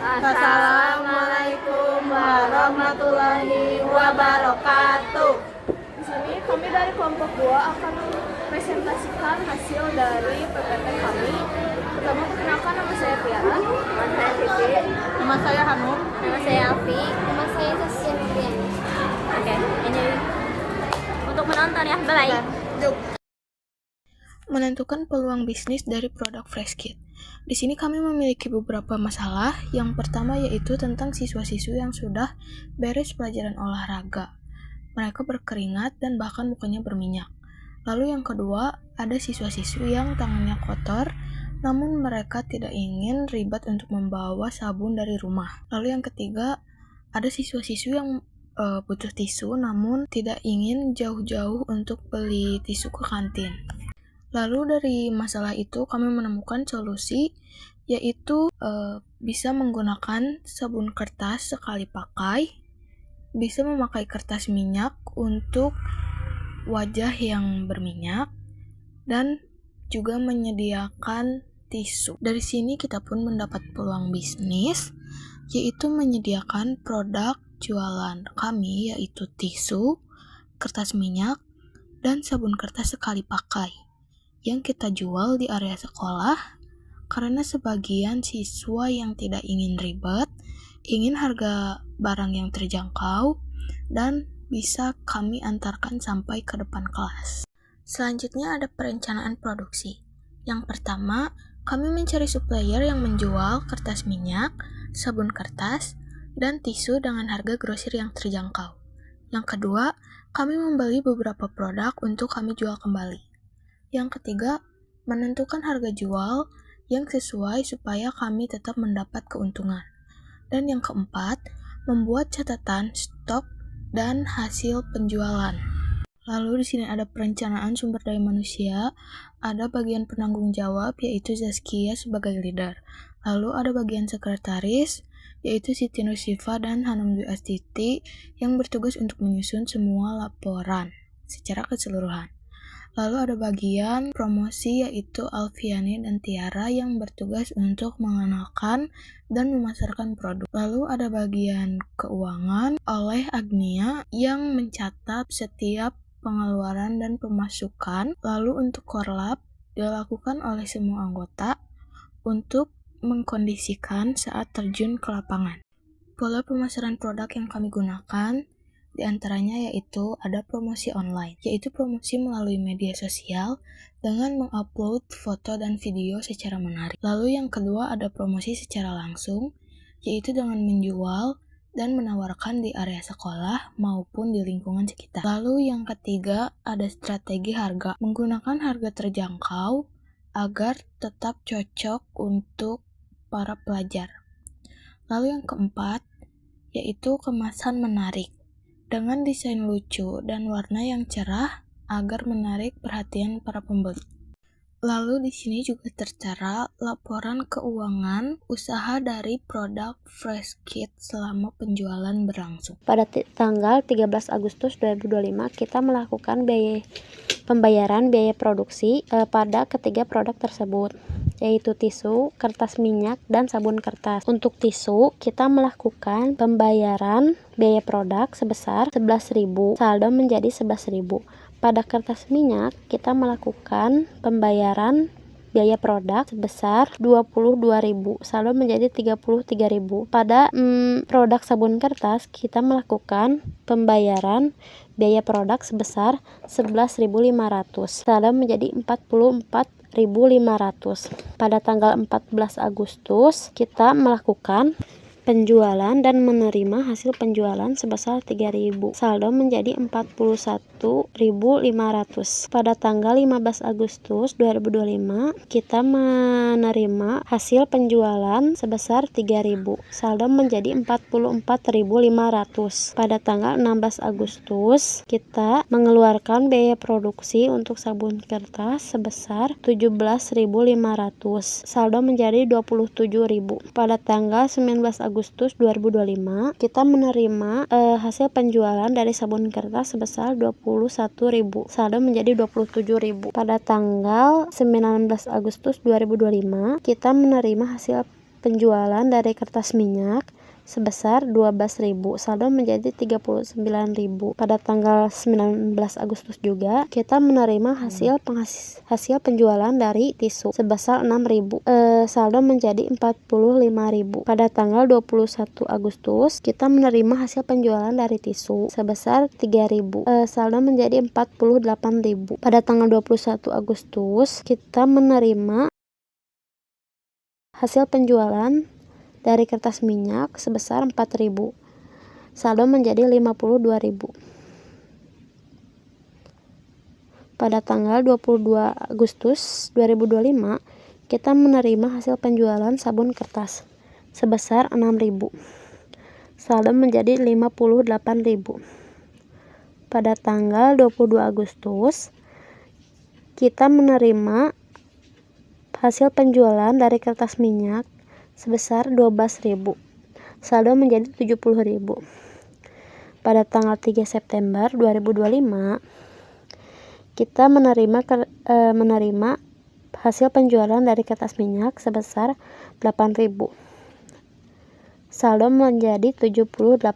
Assalamualaikum warahmatullahi wabarakatuh. Di sini kami dari kelompok 2 akan mempresentasikan hasil dari PPT kami. Pertama, perkenalkan, nama saya Tiara. Nama saya Siti. Nama saya Hanum. Nama saya Alfi. Nama saya Tasya Fitriani. Oke, ini untuk menonton ya. Bye. Menentukan peluang bisnis dari produk Freshkit. Di sini kami memiliki beberapa masalah. Yang pertama yaitu tentang siswa-siswi yang sudah beres pelajaran olahraga. Mereka berkeringat dan bahkan mukanya berminyak. Lalu yang kedua, ada siswa-siswi yang tangannya kotor, namun mereka tidak ingin ribet untuk membawa sabun dari rumah. Lalu yang ketiga, ada siswa-siswi yang butuh tisu, namun tidak ingin jauh-jauh untuk beli tisu ke kantin. Lalu dari masalah itu kami menemukan solusi, yaitu bisa menggunakan sabun kertas sekali pakai, bisa memakai kertas minyak untuk wajah yang berminyak, dan juga menyediakan tisu. Dari sini kita pun mendapat peluang bisnis, yaitu menyediakan produk jualan kami, yaitu tisu, kertas minyak, dan sabun kertas sekali pakai yang kita jual di area sekolah karena sebagian siswa yang tidak ingin ribet, ingin harga barang yang terjangkau, dan bisa kami antarkan sampai ke depan kelas. Selanjutnya ada perencanaan produksi. Yang pertama, kami mencari supplier yang menjual kertas minyak, sabun kertas, dan tisu dengan harga grosir yang terjangkau. Yang kedua, kami membeli beberapa produk untuk kami jual kembali. Yang ketiga, menentukan harga jual yang sesuai supaya kami tetap mendapat keuntungan. Dan yang keempat, membuat catatan stok dan hasil penjualan. Lalu di sini ada perencanaan sumber daya manusia, ada bagian penanggung jawab yaitu Zaskia sebagai leader. Lalu ada bagian sekretaris yaitu Siti Nusifa dan Hanum Dwi Astiti yang bertugas untuk menyusun semua laporan secara keseluruhan. Lalu ada bagian promosi yaitu Alfiani dan Tiara yang bertugas untuk mengenalkan dan memasarkan produk. Lalu ada bagian keuangan oleh Agnia yang mencatat setiap pengeluaran dan pemasukan. Lalu untuk korlap dilakukan oleh semua anggota untuk mengkondisikan saat terjun ke lapangan. Pola pemasaran produk yang kami gunakan di antaranya yaitu ada promosi online, yaitu promosi melalui media sosial dengan mengupload foto dan video secara menarik. Lalu yang kedua ada promosi secara langsung, yaitu dengan menjual dan menawarkan di area sekolah maupun di lingkungan sekitar. Lalu yang ketiga ada strategi harga, menggunakan harga terjangkau agar tetap cocok untuk para pelajar. Lalu yang keempat yaitu kemasan menarik, dengan desain lucu dan warna yang cerah agar menarik perhatian para pembeli. Lalu di sini juga tertera laporan keuangan usaha dari produk Freshkit selama penjualan berlangsung. Pada tanggal 13 Agustus 2025 kita melakukan pembayaran biaya produksi pada ketiga produk tersebut, yaitu tisu, kertas minyak, dan sabun kertas. Untuk tisu, kita melakukan pembayaran biaya produk sebesar 11.000, saldo menjadi 11.000. Pada kertas minyak, kita melakukan pembayaran biaya produk sebesar 22.000, saldo menjadi 33.000. Pada produk sabun kertas, kita melakukan pembayaran biaya produk sebesar 11.500, saldo menjadi 44.500. Pada tanggal 14 Agustus, kita melakukan penjualan dan menerima hasil penjualan sebesar 3.000, saldo menjadi 41.500. Pada tanggal 15 Agustus 2025 kita menerima hasil penjualan sebesar 3.000, saldo menjadi 44.500. Pada tanggal 16 Agustus kita mengeluarkan biaya produksi untuk sabun kertas sebesar 17.500, saldo menjadi 27.000. Pada tanggal 19 Agustus 2025 kita menerima hasil penjualan dari sabun kertas sebesar 21.000, saldo menjadi 27.000. Pada tanggal 19 Agustus 2025 kita menerima hasil penjualan dari kertas minyak sebesar 12.000, saldo menjadi 39.000. Pada tanggal 19 Agustus juga kita menerima hasil penjualan dari tisu sebesar 6.000, saldo menjadi 45.000. Pada tanggal 21 Agustus kita menerima hasil penjualan dari tisu sebesar 3.000, saldo menjadi 48.000. Pada tanggal 21 Agustus kita menerima hasil penjualan dari kertas minyak sebesar 4.000, saldo menjadi 52.000. Pada tanggal 22 Agustus 2025 kita menerima hasil penjualan sabun kertas sebesar 6.000, saldo menjadi 58.000. Pada tanggal 22 Agustus kita menerima hasil penjualan dari kertas minyak sebesar 12.000, saldo menjadi 70.000. Pada tanggal 3 September 2025 kita menerima hasil penjualan dari kertas minyak sebesar 8.000, saldo menjadi 78.000.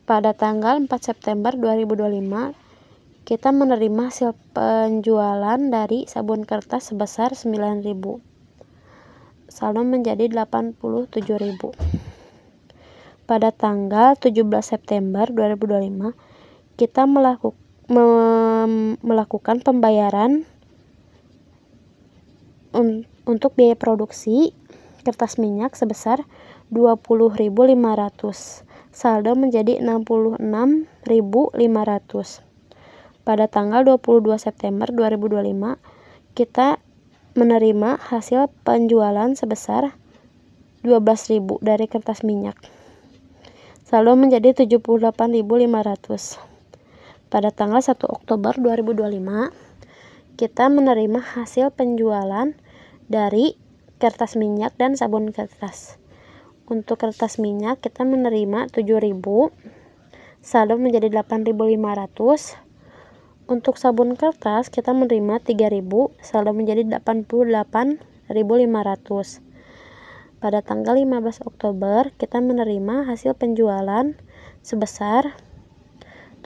Pada tanggal 4 September 2025 kita menerima hasil penjualan dari sabun kertas sebesar 9.000, saldo menjadi 87.000. Pada tanggal 17 September 2025 kita melakukan pembayaran untuk biaya produksi kertas minyak sebesar 20.500, saldo menjadi 66.500. Pada tanggal 22 September 2025 kita menerima hasil penjualan sebesar 12.000 dari kertas minyak, saldo menjadi 78.500. Pada tanggal 1 Oktober 2025 kita menerima hasil penjualan dari kertas minyak dan sabun kertas. Untuk kertas minyak kita menerima 7.000, saldo menjadi 8.500. Untuk sabun kertas kita menerima 3.000, saldo menjadi 88.500. Pada tanggal 15 Oktober kita menerima hasil penjualan sebesar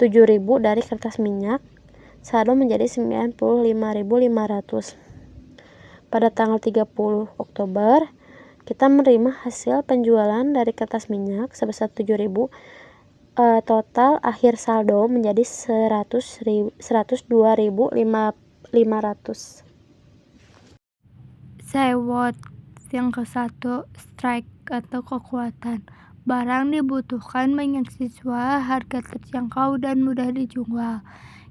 7.000 dari kertas minyak, saldo menjadi 95.500. Pada tanggal 30 Oktober kita menerima hasil penjualan dari kertas minyak sebesar 7.000, total akhir saldo menjadi 102.500. SWOT yang ke-1, strike atau kekuatan. Barang dibutuhkan banyak siswa, harga terjangkau dan mudah dijual.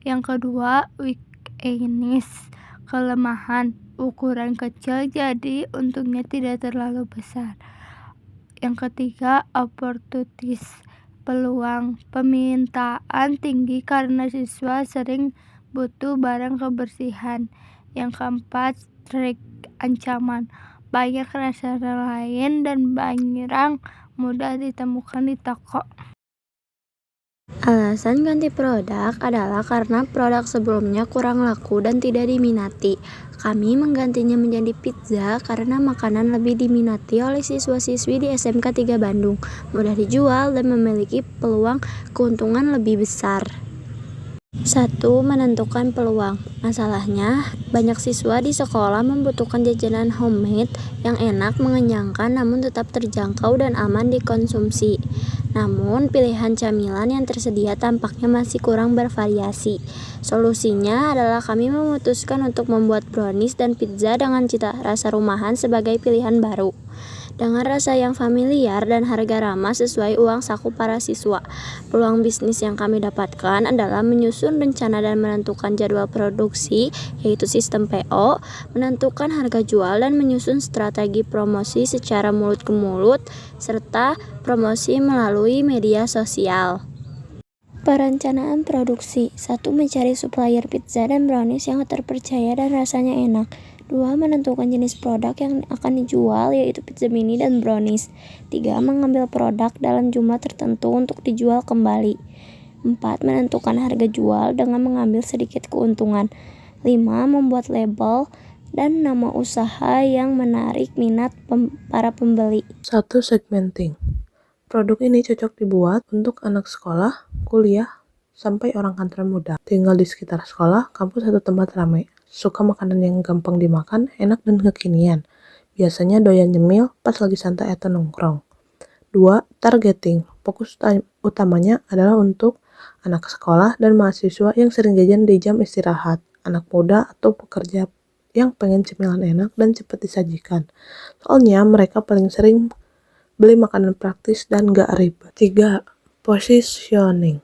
Yang kedua, weakness, kelemahan, ukuran kecil jadi untungnya tidak terlalu besar. Yang ketiga, opportunities, peluang, permintaan tinggi karena siswa sering butuh barang kebersihan. Yang keempat, threat, ancaman, banyak rasa lain dan barang mudah ditemukan di toko. Alasan ganti produk adalah karena produk sebelumnya kurang laku dan tidak diminati. Kami menggantinya menjadi pizza karena makanan lebih diminati oleh siswa-siswi di SMK 3 Bandung, mudah dijual dan memiliki peluang keuntungan lebih besar. 1. Menentukan peluang. Masalahnya, banyak siswa di sekolah membutuhkan jajanan homemade yang enak, mengenyangkan, namun tetap terjangkau dan aman dikonsumsi. Namun, pilihan camilan yang tersedia tampaknya masih kurang bervariasi. Solusinya adalah kami memutuskan untuk membuat brownies dan pizza dengan cita rasa rumahan sebagai pilihan baru. Dengan rasa yang familiar dan harga ramah sesuai uang saku para siswa. Peluang bisnis yang kami dapatkan adalah menyusun rencana dan menentukan jadwal produksi, yaitu sistem PO, menentukan harga jual dan menyusun strategi promosi secara mulut ke mulut, serta promosi melalui media sosial. Perencanaan produksi. 1. Mencari supplier pizza dan brownies yang terpercaya dan rasanya enak. 2. Menentukan jenis produk yang akan dijual, yaitu pizza mini dan brownies. 3. Mengambil produk dalam jumlah tertentu untuk dijual kembali. 4. Menentukan harga jual dengan mengambil sedikit keuntungan. 5. Membuat label dan nama usaha yang menarik minat para pembeli. 1. Segmenting. Produk ini cocok dibuat untuk anak sekolah, kuliah, sampai orang kantoran muda. Tinggal di sekitar sekolah, kampus, atau tempat ramai. Suka makanan yang gampang dimakan, enak dan kekinian. Biasanya doyan nyemil pas lagi santai atau nongkrong. 2. Targeting. Fokus utamanya adalah untuk anak sekolah dan mahasiswa yang sering jajan di jam istirahat, anak muda atau pekerja yang pengen cemilan enak dan cepat disajikan. Soalnya mereka paling sering beli makanan praktis dan gak ribet. 3. Positioning.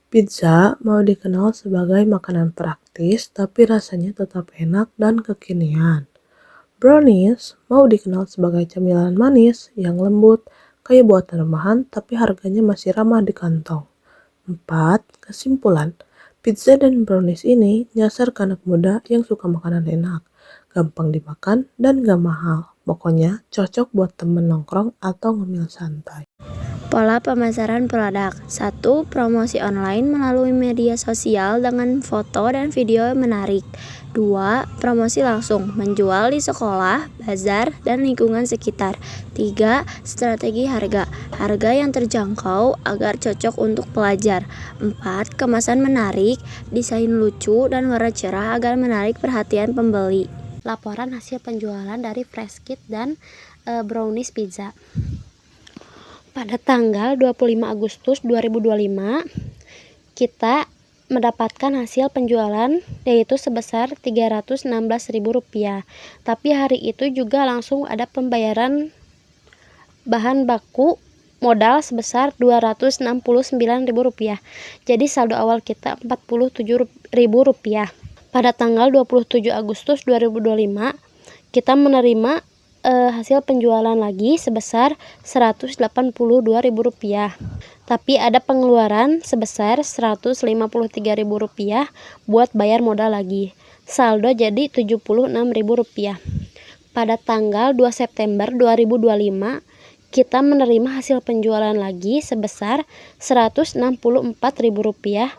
Pizza mau dikenal sebagai makanan praktis, tapi rasanya tetap enak dan kekinian. Brownies mau dikenal sebagai camilan manis yang lembut, kayak buatan rumahan, tapi harganya masih ramah di kantong. 4. Kesimpulan, pizza dan brownies ini nyasar ke anak muda yang suka makanan enak, gampang dimakan, dan gak mahal. Pokoknya cocok buat temen nongkrong atau ngemil santai. Pola pemasaran produk. 1. Promosi online melalui media sosial dengan foto dan video menarik. 2. Promosi langsung, menjual di sekolah, bazar, dan lingkungan sekitar. 3. Strategi harga. Harga yang terjangkau agar cocok untuk pelajar. 4. Kemasan menarik, desain lucu, dan warna cerah agar menarik perhatian pembeli. Laporan hasil penjualan dari Freshkit dan Brownies Pizza. Pada tanggal 25 Agustus 2025, kita mendapatkan hasil penjualan yaitu sebesar Rp316.000. Tapi hari itu juga langsung ada pembayaran bahan baku modal sebesar Rp269.000. Jadi saldo awal kita Rp47.000. Pada tanggal 27 Agustus 2025, kita menerima hasil penjualan lagi sebesar Rp182.000. Tapi ada pengeluaran sebesar Rp153.000 buat bayar modal lagi. Saldo jadi Rp76.000. Pada tanggal 2 September 2025, kita menerima hasil penjualan lagi sebesar Rp164.000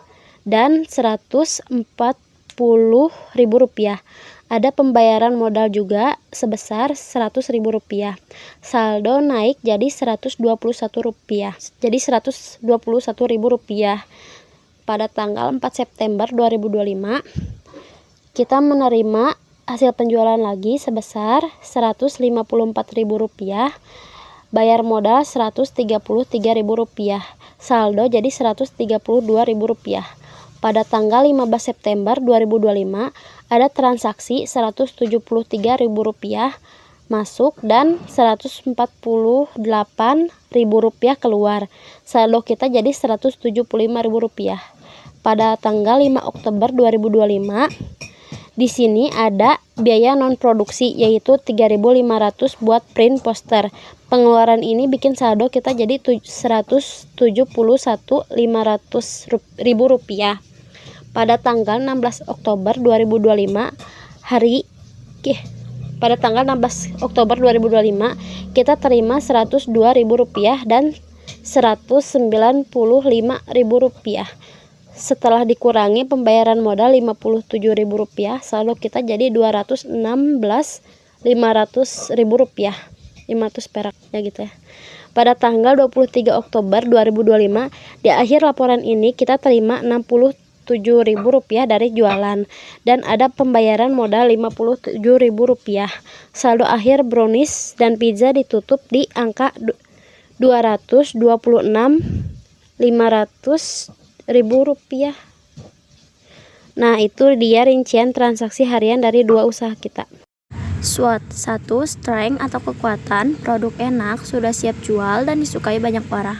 dan Rp140.000. Ada pembayaran modal juga sebesar Rp100.000. Saldo naik jadi Rp121. Jadi Rp121.000. Pada tanggal 4 September 2025, kita menerima hasil penjualan lagi sebesar Rp154.000. Bayar modal Rp133.000. Saldo jadi Rp132.000. Pada tanggal 15 September 2025, ada transaksi Rp173.000 masuk dan Rp148.000 keluar. Saldo kita jadi Rp175.000. Pada tanggal 5 Oktober 2025, di sini ada biaya non produksi yaitu Rp3.500 buat print poster. Pengeluaran ini bikin saldo kita jadi Rp171.500. Pada tanggal 16 Oktober 2025, pada tanggal 16 Oktober 2025, kita terima Rp102.000 dan Rp195.000. Setelah dikurangi pembayaran modal Rp57.000, saldo kita jadi Rp216.500.000. 500 perak ya gitu ya. Pada tanggal 23 Oktober 2025, di akhir laporan ini kita terima Rp67.000 dari jualan dan ada pembayaran modal Rp57.000. Saldo akhir brownies dan pizza ditutup di angka Rp226.500.000. Nah, itu dia rincian transaksi harian dari dua usaha kita. SWOT. 1. Strength atau kekuatan, produk enak, sudah siap jual dan disukai banyak orang.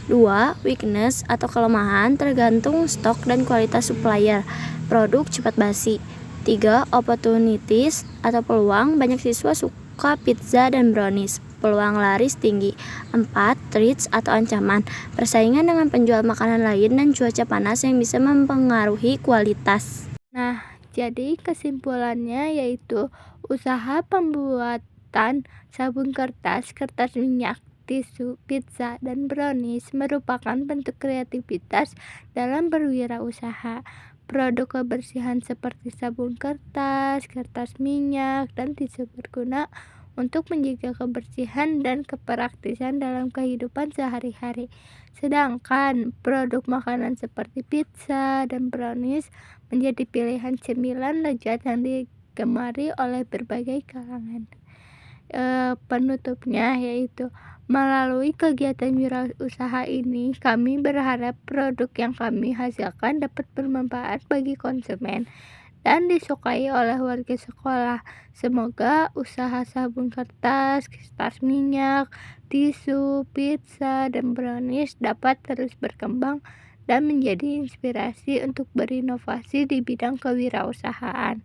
2. Weakness atau kelemahan, tergantung stok dan kualitas supplier, produk cepat basi. 3. Opportunities atau peluang, banyak siswa suka pizza dan brownies, peluang laris tinggi. 4. Threats atau ancaman, persaingan dengan penjual makanan lain dan cuaca panas yang bisa mempengaruhi kualitas. Nah, jadi kesimpulannya yaitu usaha pembuatan sabun kertas, kertas minyak, tisu, pizza, dan brownies merupakan bentuk kreativitas dalam berwirausaha. produk kebersihan seperti sabun kertas, kertas minyak, dan tisu berguna untuk menjaga kebersihan dan kepraktisan dalam kehidupan sehari-hari. Sedangkan produk makanan seperti pizza dan brownies menjadi pilihan cemilan lezat yang digemari oleh berbagai kalangan. Penutupnya yaitu melalui kegiatan wirausaha ini, kami berharap produk yang kami hasilkan dapat bermanfaat bagi konsumen dan disukai oleh warga sekolah. Semoga usaha sabun kertas, kertas minyak, tisu, pizza, dan brownies dapat terus berkembang dan menjadi inspirasi untuk berinovasi di bidang kewirausahaan.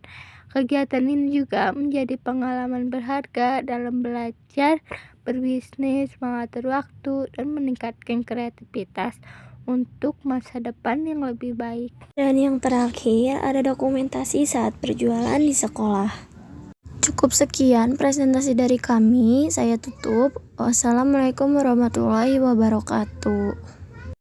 Kegiatan ini juga menjadi pengalaman berharga dalam belajar, berbisnis, mengatur waktu, dan meningkatkan kreativitas untuk masa depan yang lebih baik. Dan yang terakhir, ada dokumentasi saat berjualan di sekolah. Cukup sekian presentasi dari kami, saya tutup. Wassalamualaikum warahmatullahi wabarakatuh.